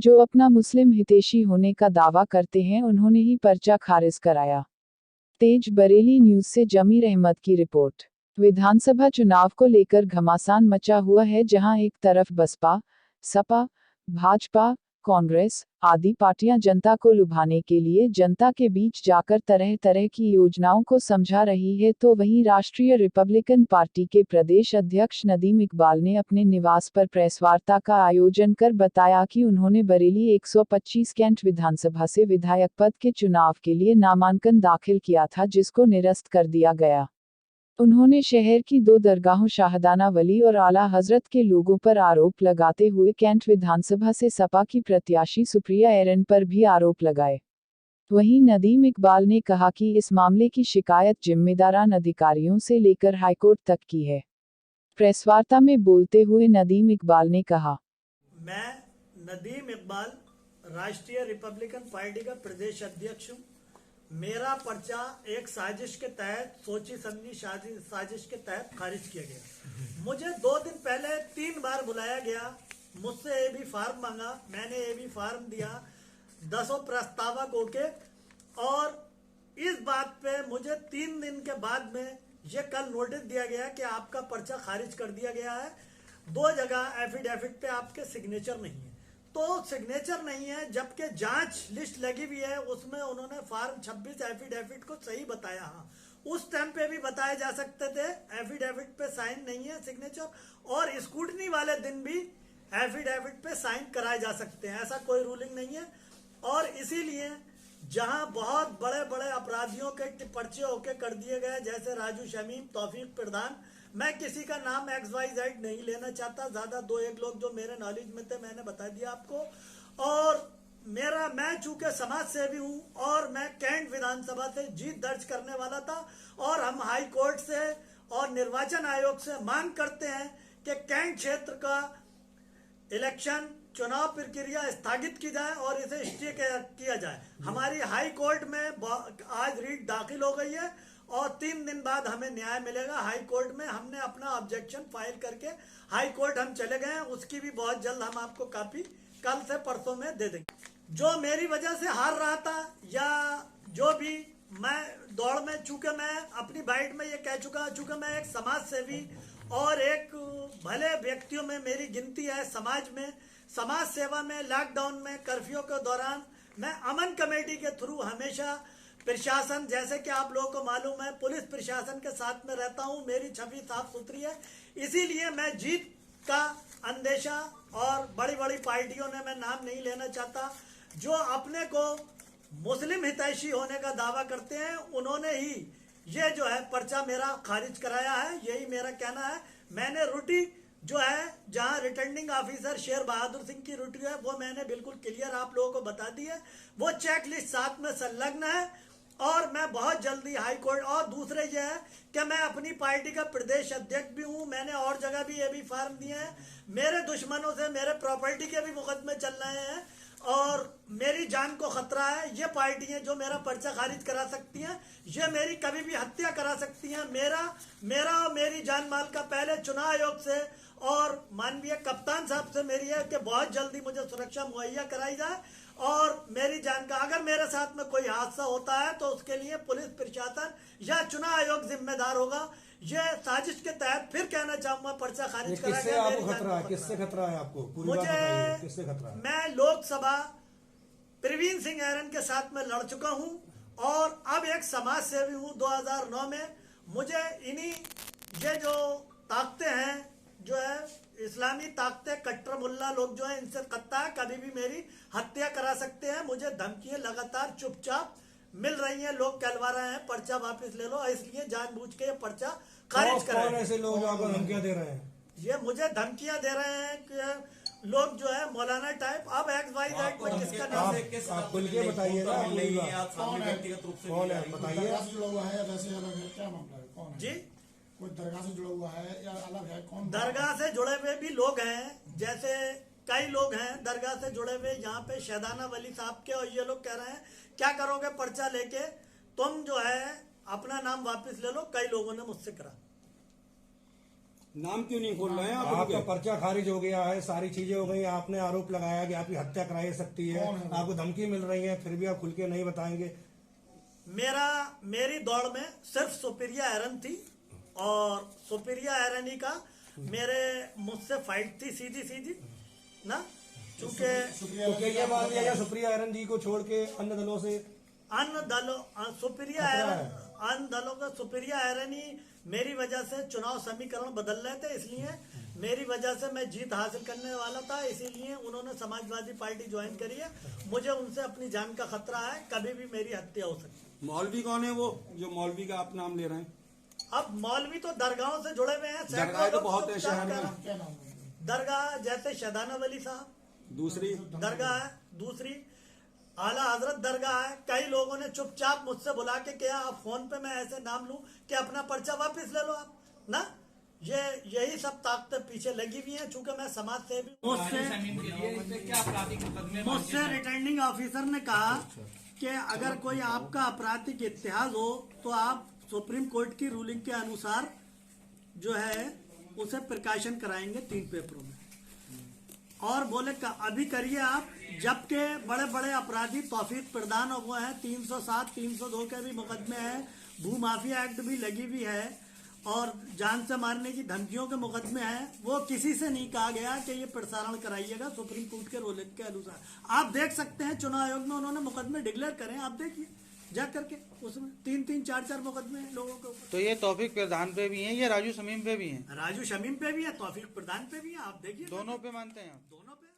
जो अपना मुस्लिम हितैषी होने का दावा करते हैं उन्होंने ही पर्चा खारिज कराया। तेज बरेली न्यूज से जमीर अहमद की रिपोर्ट। विधानसभा चुनाव को लेकर घमासान मचा हुआ है, जहां एक तरफ बसपा, सपा, भाजपा, कांग्रेस आदि पार्टियां जनता को लुभाने के लिए जनता के बीच जाकर तरह तरह की योजनाओं को समझा रही है, तो वहीं राष्ट्रीय रिपब्लिकन पार्टी के प्रदेश अध्यक्ष नदीम इकबाल ने अपने निवास पर प्रेसवार्ता का आयोजन कर बताया कि उन्होंने बरेली 125 कैंट विधानसभा से विधायक पद के चुनाव के लिए नामांकन दाखिल किया था, जिसको निरस्त कर दिया गया। उन्होंने शहर की 2 दरगाहों शाहदाना वली और आला हजरत के लोगों पर आरोप लगाते हुए कैंट विधानसभा से सपा की प्रत्याशी सुप्रिया एरन पर भी आरोप लगाए। वहीं नदीम इकबाल ने कहा कि इस मामले की शिकायत जिम्मेदारान अधिकारियों से लेकर हाईकोर्ट तक की है। प्रेसवार्ता में बोलते हुए नदीम इकबाल ने कहा, मैं नदीम इकबाल राष्ट्रीय रिपब्लिकन पार्टी का प्रदेश अध्यक्ष हूँ। मेरा पर्चा एक साजिश के तहत, सोची समझी साजिश के तहत खारिज किया गया। मुझे 2 दिन पहले 3 बार बुलाया गया, मुझसे एबी फार्म मांगा, मैंने एबी फार्म दिया, 10 प्रस्तावक होके, और इस बात पे मुझे 3 दिन के बाद में ये कल नोटिस दिया गया कि आपका पर्चा खारिज कर दिया गया है। 2 जगह एफिडेविट पे आपके सिग्नेचर नहीं है। तो सिग्नेचर नहीं है, जबकि जांच लिस्ट लगी हुई है, उसमें उन्होंने फार्म 26 एफिडेविट को सही बताया। हाँ, उस टाइम पे भी बताए जा सकते थे, एफिडेविट पे साइन नहीं है सिग्नेचर, और स्कूटनी वाले दिन भी एफिडेविट पे साइन कराए जा सकते हैं, ऐसा कोई रूलिंग नहीं है। और इसीलिए जहां बहुत बड़े बड़े अपराधियों के पर्चे होके कर दिए गए, जैसे राजू शमीम, तौफीक प्रधान, मैं किसी का नाम XYZ नहीं लेना चाहता, ज्यादा 2-1 लोग जो मेरे नॉलेज में थे मैंने बता दिया आपको। और मैं चूंकि समाज सेवी हूं और मैं कैंट विधानसभा से जीत दर्ज करने वाला था, और हम हाई कोर्ट से और निर्वाचन आयोग से मांग करते हैं कि कैंट क्षेत्र का इलेक्शन चुनाव प्रक्रिया स्थगित की जाए और इसे स्टे किया जाए। हमारी हाई कोर्ट में आज रीट दाखिल हो गई है और 3 दिन बाद हमें न्याय मिलेगा। हाई कोर्ट में हमने अपना ऑब्जेक्शन फाइल करके हाई कोर्ट हम चले गए हैं, उसकी भी बहुत जल्द हम आपको कॉपी कल से परसों में दे देंगे। जो मेरी वजह से हार रहा था, या जो भी मैं दौड़ में, चूंकि मैं अपनी बाइट में ये कह चुका, चूंकि मैं एक समाज सेवी और एक भले व्यक्तियों में मेरी गिनती है समाज में, समाज सेवा में, लॉकडाउन में, कर्फ्यू के दौरान मैं अमन कमेटी के थ्रू हमेशा प्रशासन, जैसे कि आप लोगों को मालूम है, पुलिस प्रशासन के साथ में रहता हूं, मेरी छवि साफ सुथरी है। इसीलिए मैं जीत का अंदेशा, और बड़ी बड़ी पार्टियों ने, मैं नाम नहीं लेना चाहता, जो अपने को मुस्लिम हितैषी होने का दावा करते हैं, उन्होंने ही ये जो है पर्चा मेरा खारिज कराया है। यही मेरा कहना है। मैंने रूटी जो है, जहां रिटर्निंग ऑफिसर शेर बहादुर सिंह की रूटी है, वो मैंने बिल्कुल क्लियर आप लोगों को बता दी है, वो चेक लिस्ट साथ में संलग्न है। और मैं बहुत जल्दी हाई कोर्ट, और दूसरे ये है कि मैं अपनी पार्टी का प्रदेश अध्यक्ष भी हूं, मैंने और जगह भी ये भी फार्म दिए हैं। मेरे दुश्मनों से मेरे प्रॉपर्टी के भी मुकदमे चल रहे हैं और मेरी जान को खतरा है। ये पार्टियां जो मेरा पर्चा खारिज करा सकती हैं, ये मेरी कभी भी हत्या करा सकती हैं। मेरा और मेरी जान माल का पहले चुनाव आयोग से और माननीय कप्तान साहब से मेरी है कि बहुत जल्दी मुझे सुरक्षा मुहैया कराई जाए, और मेरी जान का, अगर मेरे साथ में कोई हादसा होता है तो उसके लिए पुलिस प्रशासन या चुनाव आयोग जिम्मेदार होगा। ये साजिश के तहत फिर कहना चाहूंगा, पर्चा खारिज करा गया। किससे खतरा है आपको? मुझे, किससे खतरा है? मैं लोकसभा प्रवीण सिंह एरन के साथ में लड़ चुका हूं और अब एक समाज सेवी हूं 2009 में। मुझे इन्हीं ये जो ताकतें हैं, जो है इस्लामी ताकतें, कट्टर मुल्ला लोग जो है, इनसे खतरा है, कभी भी मेरी हत्या करा सकते हैं। मुझे धमकियां लगातार चुपचाप मिल रही हैं, लोग कहलवा रहे हैं पर्चा वापस ले लो, इसलिए जानबूझ के ये पर्चा खारिज करा। कौन ऐसे लोग जो आपको धमकियां दे रहे हैं? ये मुझे धमकियां दे रहे हैं कि लोग जो है मौलाना टाइप, अब XYZ पर किसका नाम आप खुल के बताइए ना, व्यक्तिगत रूप से कौन है बताइए। जुड़ा हुआ है, वैसे अलग है, क्या मामला है, कौन है? जी, कोई दरगाह से जुड़ा हुआ है या अलग है, कौन? दरगाह से जुड़े हुए भी लोग हैं, जैसे कई लोग हैं दरगाह से जुड़े हुए यहाँ पे, शहदाना वली साहब के, और ये लोग कह रहे हैं क्या करोगे पर्चा लेके, तुम जो है अपना नाम वापस ले लो। कई लोगों ने मुझसे करा। नाम क्यों नहीं खोल रहे हैं आप आपका उनके? पर्चा खारिज हो गया है, सारी चीजें हो गई, आपने आरोप लगाया कि आपकी हत्या कराई सकती है, कौन है वो? आपको धमकी मिल रही है, फिर भी आप खुल के नहीं बताएंगे। मेरी दौड़ में सिर्फ सुप्रिया एरन थी और सुप्रिया एरन ही का मेरे मुझसे फाइट थी सीधी सीधी ना, चूंकि तो क्या ये मान लिया जाए सुप्रिया एरन जी को छोड़ के अन्य दलों से अन्य दलों सुप्रिया खतरा एरन है। अन्य दलों का सुप्रिया एरन ही मेरी वजह से चुनाव समीकरण बदल रहे थे, इसलिए मेरी वजह से मैं जीत हासिल करने वाला था, इसीलिए उन्होंने समाजवादी पार्टी ज्वाइन करी है। मुझे उनसे अपनी जान का खतरा है, कभी भी मेरी हत्या हो सकती है। मौलवी कौन है वो जो मौलवी का आप नाम ले रहे हैं? अब मौलवी तो दरगाहों से जुड़े हुए हैं, दरगाह सैकड़ों तो लोग बहुत है उपचार शहर में। कर रहे हैं। क्या नाम है? दरगाह जैसे शहदाना वली साहब दूसरी दरगाह है, दूसरी आला हजरत दरगाह है। कई लोगों ने चुपचाप मुझसे बुला के किया, अब फोन पे मैं ऐसे नाम लूं कि अपना पर्चा वापस ले लो आप ना, यही सब ताकतें पीछे लगी हुई हैं। चूंकि मैं समाज सेवी मुझसे रिटर्निंग ऑफिसर ने कहा कि अगर कोई आपका आपराधिक इतिहास हो तो आप सुप्रीम कोर्ट की रूलिंग के अनुसार जो है उसे प्रकाशन कराएंगे 3 पेपरों में, और बोले अभी करिए आप, जबकि बड़े बड़े अपराधी तौफीक प्रदान हुए हैं, 307 302 के भी मुकदमे हैं, भू माफिया एक्ट भी लगी हुई है और जान से मारने की धमकियों के मुकदमे हैं। वो किसी से नहीं कहा गया कि ये प्रसारण कराइएगा सुप्रीम कोर्ट के रूलिंग के अनुसार। आप देख सकते हैं चुनाव आयोग में उन्होंने मुकदमे डिक्लेयर करे, आप देखिए जा करके, उसमें 3-3 4-4 मुकदमे हैं लोगों के ऊपर। तो ये तौफीक प्रधान पे भी हैं या राजू शमीम पे भी हैं? राजू शमीम पे भी है, तौफीक प्रदान पे भी है, आप देखिए दोनों पे मानते हैं आप? दोनों पे